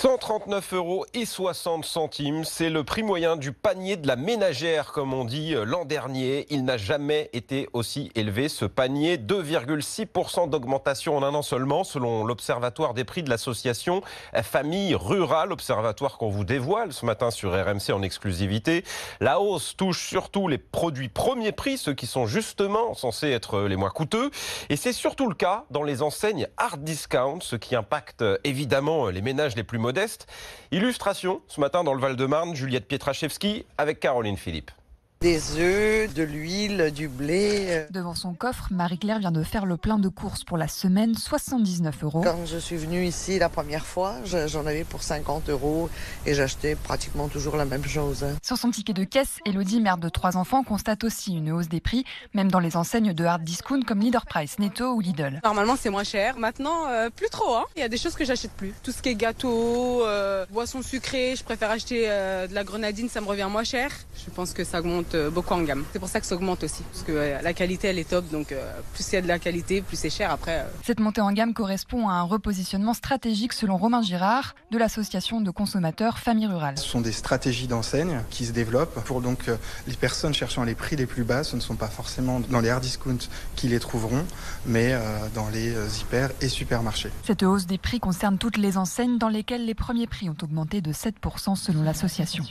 139,60 €, c'est le prix moyen du panier de la ménagère, comme on dit, l'an dernier. Il n'a jamais été aussi élevé, ce panier. 2,6% d'augmentation en un an seulement, selon l'Observatoire des prix de l'association Famille Rurale, observatoire qu'on vous dévoile ce matin sur RMC en exclusivité. La hausse touche surtout les produits premier prix, ceux qui sont justement censés être les moins coûteux. Et c'est surtout le cas dans les enseignes hard discount, ce qui impacte évidemment les ménages les plus modeste. Illustration ce matin dans le Val-de-Marne, Juliette Pietraszewski avec Caroline Philippe. Des œufs, de l'huile, du blé. Devant son coffre, Marie-Claire vient de faire le plein de courses pour la semaine, 79 €. Quand je suis venue ici la première fois, j'en avais pour 50 € et j'achetais pratiquement toujours la même chose. Sur son ticket de caisse, Elodie, mère de 3 enfants, constate aussi une hausse des prix, même dans les enseignes de hard discount comme Leader Price, Netto ou Lidl. Normalement, c'est moins cher. Maintenant, plus trop. Il y a des choses que j'achète plus. Tout ce qui est gâteau, boissons sucrées, je préfère acheter de la grenadine, ça me revient moins cher. Je pense que ça augmente beaucoup en gamme. C'est pour ça que ça augmente aussi, parce que la qualité elle est top, donc plus il y a de la qualité, plus c'est cher après. Cette montée en gamme correspond à un repositionnement stratégique selon Romain Girard de l'association de consommateurs Famille Rurale. Ce sont des stratégies d'enseigne qui se développent pour donc les personnes cherchant les prix les plus bas. Ce ne sont pas forcément dans les hard discounts qui les trouveront, mais dans les hyper et supermarchés. Cette hausse des prix concerne toutes les enseignes dans lesquelles les premiers prix ont augmenté de 7% selon l'association.